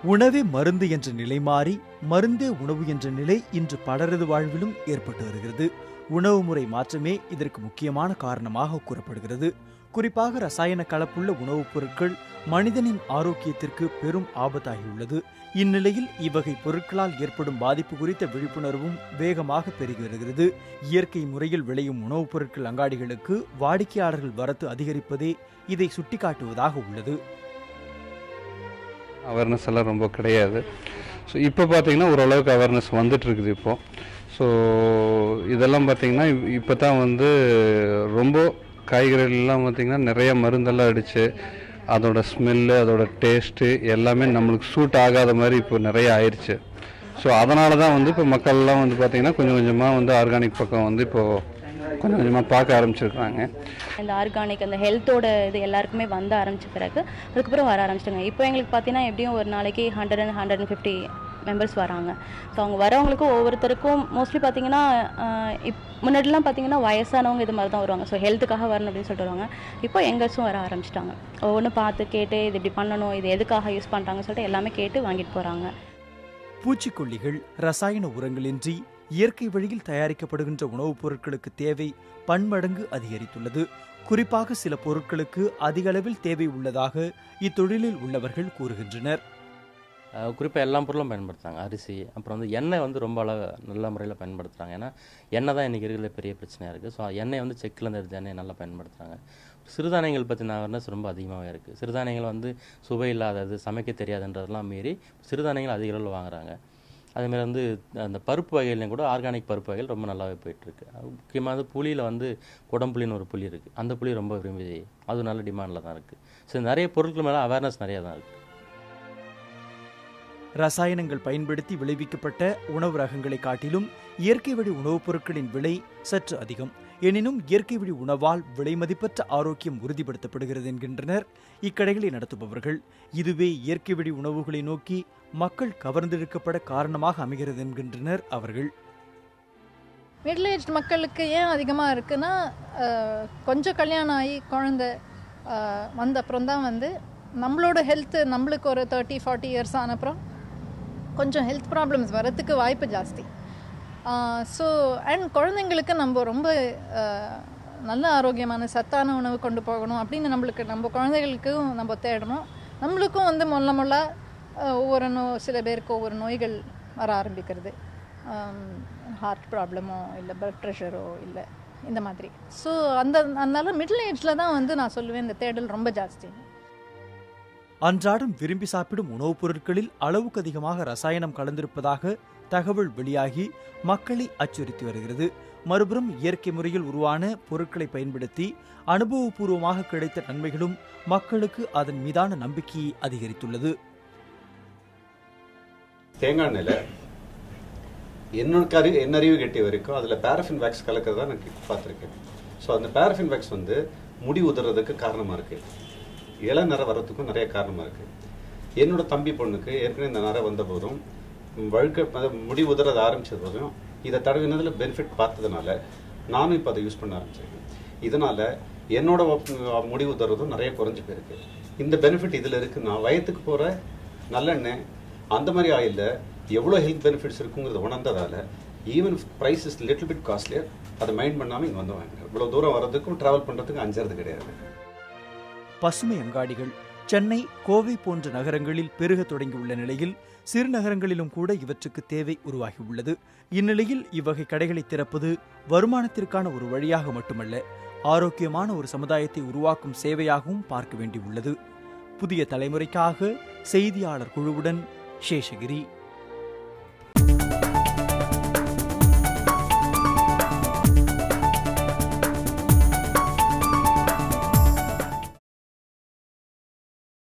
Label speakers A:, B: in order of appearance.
A: உணவே மருந்து என்ற நிலை மாறி மருந்தே உணவு என்ற நிலை இன்று பலரது வாழ்விலும் ஏற்பட்டு வருகிறது. உணவு முறை மாற்றமே இதற்கு முக்கியமான காரணமாக கூறப்படுகிறது. குறிப்பாக ரசாயன கலப்புள்ள உணவுப் பொருட்கள் மனிதனின் ஆரோக்கியத்திற்கு பெரும் ஆபத்தாகியுள்ளது. இந்நிலையில் இவ்வகை பொருட்களால் ஏற்படும் பாதிப்பு குறித்த விழிப்புணர்வும் வேகமாக பெருகி வருகிறது. இயற்கை முறையில் விளையும் உணவுப் பொருட்கள் அங்காடிகளுக்கு வாடிக்கையாளர்கள் வரத்து அதிகரிப்பதே இதை சுட்டிக்காட்டுவதாக உள்ளது.
B: அவேர்னஸ் எல்லாம் ரொம்ப கிடையாது. ஸோ இப்போ பார்த்தீங்கன்னா ஓரளவுக்கு அவேர்னஸ் வந்துட்டு இருக்குது இப்போது. ஸோ இதெல்லாம் பார்த்தீங்கன்னா இப்போ தான் ரொம்ப காய்கறிகள்லாம் பார்த்திங்கன்னா நிறைய மருந்தெல்லாம் அடித்து அதோட ஸ்மெல்லு அதோட டேஸ்ட்டு எல்லாமே நம்மளுக்கு சூட் ஆகாத மாதிரி இப்போ நிறைய ஆயிடுச்சு. ஸோ அதனால தான் இப்போ மக்கள்லாம் பார்த்திங்கன்னா கொஞ்சம் கொஞ்சமாக ஆர்கானிக் பக்கம் இப்போது கொஞ்சம் கொஞ்சமாக பார்க்க ஆரம்பிச்சிருக்காங்க.
C: இந்த ஆர்கானிக் அந்த ஹெல்த்தோட இது எல்லாருக்குமே வந்து ஆரம்பித்த பிறகு அதுக்கப்புறம் வர ஆரம்பிச்சிட்டாங்க. இப்போ எங்களுக்கு பார்த்தீங்கன்னா எப்படியும் ஒரு நாளைக்கு 100-150 மெம்பர்ஸ் வராங்க. ஸோ அவங்க வரவங்களுக்கு ஒவ்வொருத்தருக்கும் மோஸ்ட்லி பார்த்தீங்கன்னா முன்னாடிலாம் பார்த்தீங்கன்னா வயசானவங்க இது மாதிரி தான் வருவாங்க. ஸோ ஹெல்த்துக்காக வரணும் அப்படின்னு சொல்லிட்டு வருவாங்க. இப்போ யங்கர்ஸும் வர ஆரம்பிச்சிட்டாங்க. ஒவ்வொன்றும் பார்த்து கேட்டு இது இப்படி பண்ணணும், இது எதுக்காக யூஸ் பண்ணுறாங்கன்னு சொல்லிட்டு எல்லாமே கேட்டு வாங்கிட்டு போகிறாங்க.
A: பூச்சிக்கொல்லிகள், ரசாயன உரங்களின்றி இயற்கை வழியில் தயாரிக்கப்படுகின்ற உணவுப் பொருட்களுக்கு தேவை பன்மடங்கு அதிகரித்துள்ளது. குறிப்பாக சில பொருட்களுக்கு அதிக அளவில் தேவை உள்ளதாக இத்தொழிலில் உள்ளவர்கள் கூறுகின்றனர்.
D: குறிப்பாக எல்லா பொருளும் பயன்படுத்துகிறாங்க. அரிசி, அப்புறம் எண்ணெய் ரொம்ப நல்ல முறையில் பயன்படுத்துகிறாங்க. ஏன்னா எண்ணெய் தான் இன்றைக்கி இருக்கிற பெரிய பிரச்சனையாக இருக்குது. ஸோ எண்ணெய் செக்கில் எடுத்த எண்ணெய் நல்லா பயன்படுத்துகிறாங்க. சிறுதானியங்கள் பற்றின அவேர்னஸ் ரொம்ப அதிகமாகவே இருக்குது. சிறுதானியங்கள் சுவை இல்லாதது, சமைக்க தெரியாதுன்றதெல்லாம் மீறி சிறுதானியங்கள் அதிக அளவில் வாங்குறாங்க. அதேமாதிரி அந்த பருப்பு வகைகளையும் கூட ஆர்கானிக் பருப்பு வகைகள் ரொம்ப நல்லாவே போயிட்டுருக்கு. முக்கியமாக புளியில் குடம்புளின்னு ஒரு புளி இருக்குது. அந்த புளி ரொம்ப விரும்பி அது நல்ல டிமாண்டில் தான் இருக்குது. ஸோ நிறைய பொருட்கள் மேலே அவேர்னஸ் நிறையா தான் இருக்குது.
A: ரசாயனங்கள் பயன்படுத்தி விளைவிக்கப்பட்ட உணவு ரகங்களை காட்டிலும் இயற்கை வழி உணவுப் பொருட்களின் விலை சற்று அதிகம். எனினும் இயற்கை வழி உணவால் விலை மதிப்பற்ற ஆரோக்கியம் உறுதிப்படுத்தப்படுகிறது என்கின்றனர் இக்கடைகளை நடத்துபவர்கள். இதுவே இயற்கை வழி உணவுகளை நோக்கி மக்கள் கவர்ந்தெடுக்கப்பட காரணமாக அமைகிறது என்கின்றனர் அவர்கள்.
E: மிடில் ஏஜ் மக்களுக்கு ஏன் அதிகமாக இருக்குன்னா, கொஞ்சம் கல்யாணம் ஆகி குழந்தை வந்த அப்புறம் தான் நம்மளோட ஹெல்த்து நம்மளுக்கு ஒரு 30-40 இயர்ஸ் ஆன அப்புறம் கொஞ்சம் ஹெல்த் ப்ராப்ளம்ஸ் வரத்துக்கு வாய்ப்பு ஜாஸ்தி. ஸோ அண்ட் குழந்தைங்களுக்கு நம்ம ரொம்ப நல்ல ஆரோக்கியமான சத்தான உணவு கொண்டு போகணும் அப்படின்னு நம்ம குழந்தைகளுக்கும் நம்ம தேடணும். நம்மளுக்கும் மொல்ல ஒவ்வொரு சில பேருக்கு ஒவ்வொரு நோய்கள் வர ஆரம்பிக்கிறது. ஹார்ட் ப்ராப்ளமோ இல்லை பிளட் ப்ரெஷரோ இல்லை இந்த மாதிரி. ஸோ அதனால மிடில் ஏஜில் தான் நான் சொல்லுவேன் இந்த தேடல் ரொம்ப ஜாஸ்தி.
A: அன்றாடம் விரும்பி சாப்பிடும் உணவுப் பொருட்களில் அளவுக்கு அதிகமாக ரசாயனம் கலந்திருப்பதாக தகவல் வெளியாகி மக்களை அச்சுறுத்தி வருகிறது. மறுபுறம் இயற்கை முறையில் உருவான பொருட்களை பயன்படுத்தி அனுபவபூர்வமாக கிடைத்த நன்மைகளும் மக்களுக்கு அதன் மீதான நம்பிக்கையை அதிகரித்துள்ளது.
F: தேங்காய் எண்ணெயில் என்ன அறிவு கட்டி வரைக்கும் அதில் பாரஃபின் வேக்ஸ் கலக்கிறதா நான் பார்த்துருக்கேன். ஸோ அந்த பாரஃபின் வேக்ஸ் முடி உதறதுக்கு காரணமாக இருக்குது. இள நிற வரத்துக்கும் நிறைய காரணமாக இருக்குது. என்னோட தம்பி பொண்ணுக்கு ஏற்கனவே இந்த நிற வந்த போதும் முடி உதறது ஆரம்பிச்சது போதும் இதை தடவினதில் பெனிஃபிட் பார்த்ததுனால நானும் இப்போ அதை யூஸ் பண்ண ஆரம்பிச்சிருக்கேன். இதனால் என்னோட முடி உதறதும் நிறைய குறைஞ்சி போயிருக்கு. இந்த பெனிஃபிட் இதில் இருக்குன்னா வயத்துக்கு போகிற நல்லெண்ணெய் அந்த மாதிரி ஆயிலில் எவ்வளோ ஹெல்த் பெனிஃபிட்ஸ் இருக்குங்கிறத உணர்ந்ததால் even price is little bit costlier அதை மைண்ட் பண்ணாமல் இங்கே வாங்க. இவ்வளோ தூரம் வர்றதுக்கும் ட்ராவல் பண்ணுறதுக்கும் அஞ்சறது கிடையாது.
A: பசுமை அங்காடிகள் சென்னை, கோவை போன்ற நகரங்களில் பெருக தொடங்கியுள்ள நிலையில் சிறு நகரங்களிலும் கூட இவற்றுக்கு தேவை உருவாகியுள்ளது. இந்நிலையில் இவ்வகை கடைகளை திறப்பது வருமானத்திற்கான ஒரு வழியாக மட்டுமல்ல, ஆரோக்கியமான ஒரு சமுதாயத்தை உருவாக்கும் சேவையாகவும் பார்க்க வேண்டியுள்ளது. புதிய தலைமுறைக்காக செய்தியாளர் குழுவுடன் சேஷகிரி.